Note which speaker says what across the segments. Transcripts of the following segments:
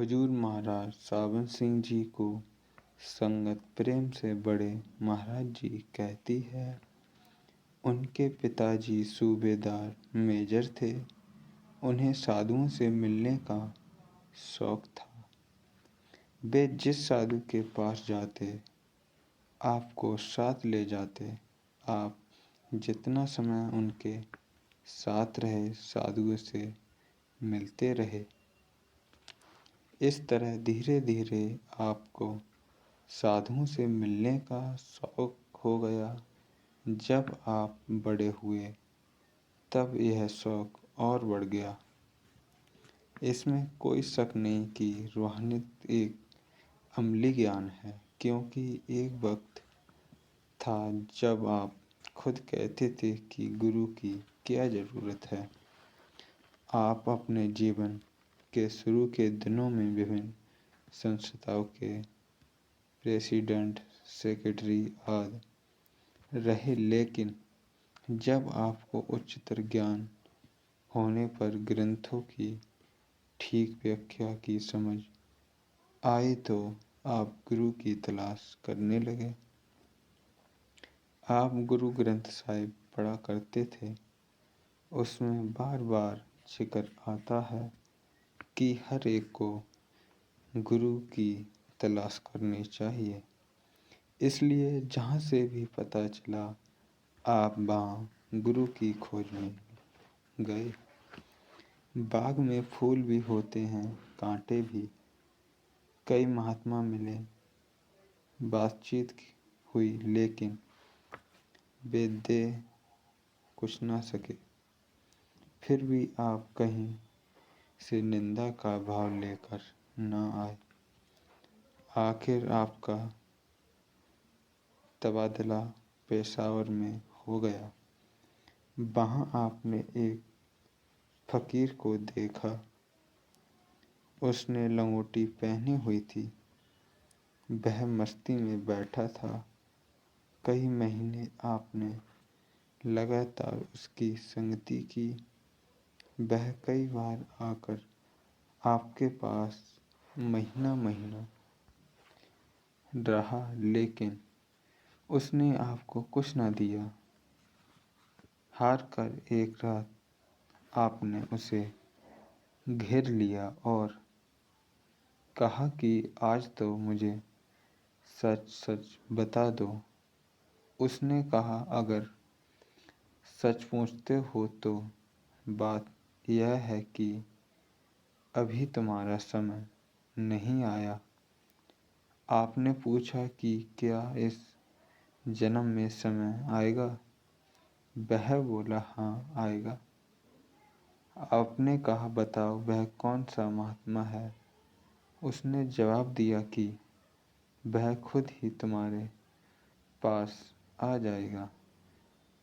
Speaker 1: हुजूर महाराज सावन सिंह जी को संगत प्रेम से बड़े महाराज जी कहती है। उनके पिताजी सूबेदार मेजर थे। उन्हें साधुओं से मिलने का शौक था। वे जिस साधु के पास जाते आपको साथ ले जाते। आप जितना समय उनके साथ रहे साधुओं से मिलते रहे। इस तरह धीरे धीरे आपको साधुओं से मिलने का शौक हो गया। जब आप बड़े हुए तब यह शौक और बढ़ गया। इसमें कोई शक नहीं कि रूहानियत एक अमली ज्ञान है, क्योंकि एक वक्त था जब आप खुद कहते थे कि गुरु की क्या ज़रूरत है। आप अपने जीवन के शुरू के दिनों में विभिन्न संस्थाओं के प्रेसिडेंट, सेक्रेटरी आदि रहे, लेकिन जब आपको उच्चतर ज्ञान होने पर ग्रंथों की ठीक व्याख्या की समझ आई तो आप गुरु की तलाश करने लगे। आप गुरु ग्रंथ साहिब पढ़ा करते थे। उसमें बार बार जिक्र आता है कि हर एक को गुरु की तलाश करनी चाहिए। इसलिए जहाँ से भी पता चला आप वहाँ गुरु की खोज में गए। बाग में फूल भी होते हैं, कांटे भी। कई महात्मा मिले, बातचीत हुई, लेकिन वे दे कुछ ना सके। फिर भी आप कहीं से निंदा का भाव लेकर न आए। आखिर आपका तबादला पेशावर में हो गया। वहाँ आपने एक फकीर को देखा। उसने लंगोटी पहनी हुई थी। वह मस्ती में बैठा था। कई महीने आपने लगातार उसकी संगति की। वह कई बार आकर आपके पास महीना महीना रहा, लेकिन उसने आपको कुछ न दिया। हार कर एक रात आपने उसे घेर लिया और कहा कि आज तो मुझे सच सच बता दो। उसने कहा, अगर सच पूछते हो तो बात यह है कि अभी तुम्हारा समय नहीं आया। आपने पूछा कि क्या इस जन्म में समय आएगा? वह बोला, हाँ आएगा। आपने कहा, बताओ वह कौन सा महात्मा है? उसने जवाब दिया कि वह खुद ही तुम्हारे पास आ जाएगा।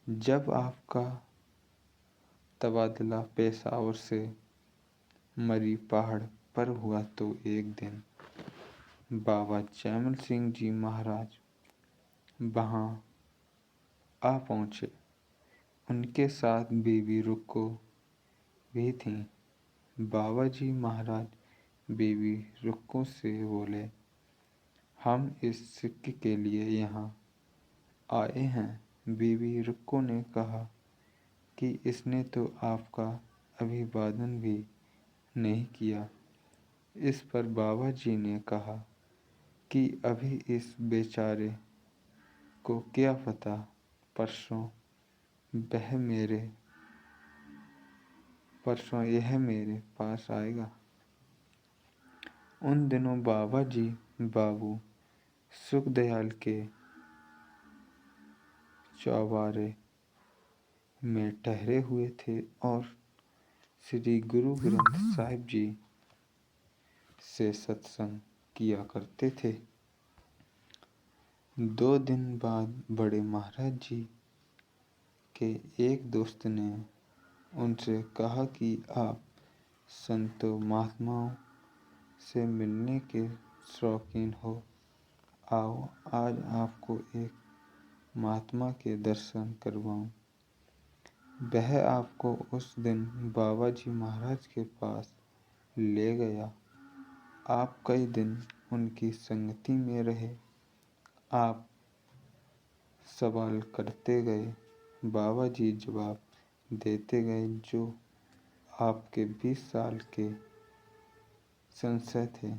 Speaker 1: जब आपका तबादला पेशावर से मरी पहाड़ पर हुआ तो एक दिन बाबा जैमल सिंह जी महाराज वहाँ आ पहुँचे। उनके साथ बीबी रुक्को भी थीं। बाबा जी महाराज बीबी रुक्को से बोले, हम इस सिक्के के लिए यहाँ आए हैं। बीबी रुक्को ने कहा कि इसने तो आपका अभिवादन भी नहीं किया। इस पर बाबा जी ने कहा कि अभी इस बेचारे को क्या पता, परसों यह मेरे पास आएगा। उन दिनों बाबा जी बाबू सुखदयाल के चौबारे में ठहरे हुए थे और श्री गुरु ग्रंथ साहिब जी से सत्संग किया करते थे। 2 दिन बाद बड़े महाराज जी के एक दोस्त ने उनसे कहा कि आप संतों महात्माओं से मिलने के शौकीन हो। आओ आज आपको एक महात्मा के दर्शन करवाऊं। वह आपको उस दिन बाबा जी महाराज के पास ले गया। आप कई दिन उनकी संगति में रहे। आप सवाल करते गए, बाबा जी जवाब देते गए, जो आपके 20 साल के संशय थे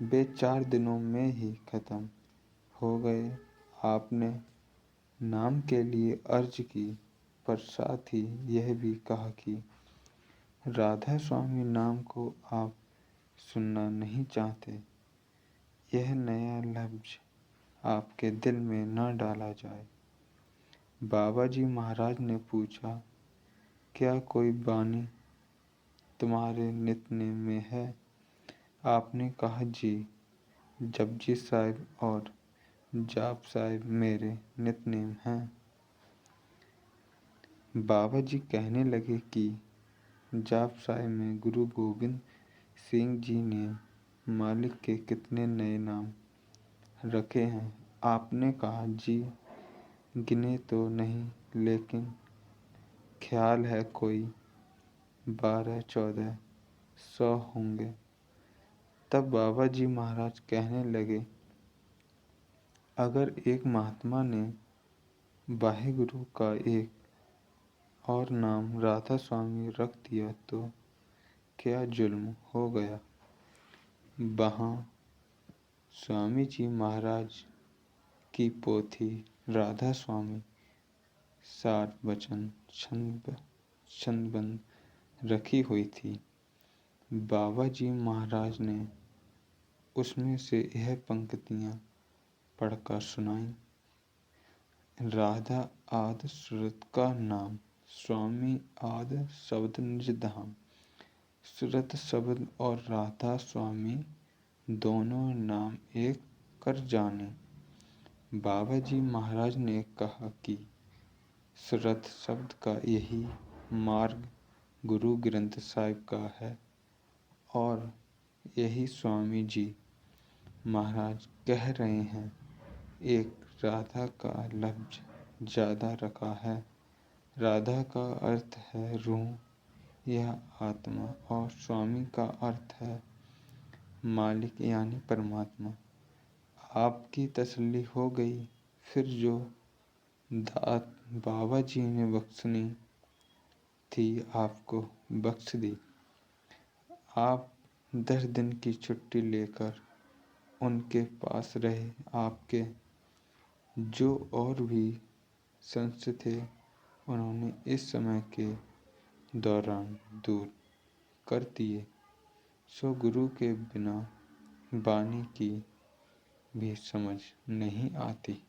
Speaker 1: वे 4 दिनों में ही खत्म हो गए। आपने नाम के लिए अर्ज की, पर साथ ही यह भी कहा कि राधा स्वामी नाम को आप सुनना नहीं चाहते। यह नया लफ्ज आपके दिल में न डाला जाए। बाबा जी महाराज ने पूछा, क्या कोई बानी तुम्हारे नितनेम में है? आपने कहा, जी, जपजी साहिब और जाप साहिब मेरे नितनेम हैं। बाबा जी कहने लगे कि जाप साहिब में गुरु गोविंद सिंह जी ने मालिक के कितने नए नाम रखे हैं? आपने कहा, जी, गिने तो नहीं, लेकिन ख्याल है कोई 12-14 सौ होंगे। तब बाबा जी महाराज कहने लगे, अगर एक महात्मा ने वाहेगुरु का एक और नाम राधा स्वामी रख दिया तो क्या जुल्म हो गया? वहाँ स्वामी जी महाराज की पोथी राधा स्वामी 60 वचन छंदबद्ध रखी हुई थी। बाबा जी महाराज ने उसमें से यह पंक्तियाँ पढ़कर सुनाई। राधा आद सूरत का नाम, स्वामी आद शब्द निज धाम। सूरत शब्द और राधा स्वामी दोनों नाम एक कर जाने। बाबा जी महाराज ने कहा कि सूरत शब्द का यही मार्ग गुरु ग्रंथ साहिब का है और यही स्वामी जी महाराज कह रहे हैं। एक राधा का लफ्ज ज़्यादा रखा है। राधा का अर्थ है रूह या आत्मा और स्वामी का अर्थ है मालिक यानी परमात्मा। आपकी तसल्ली हो गई। फिर जो दात बाबा जी ने बख्शनी थी आपको बख्श दी। आप 10 दिन की छुट्टी लेकर उनके पास रहे। आपके जो और भी संत थे उन्होंने इस समय के दौरान दूर कर दिए। सो गुरु के बिना वाणी की भी समझ नहीं आती।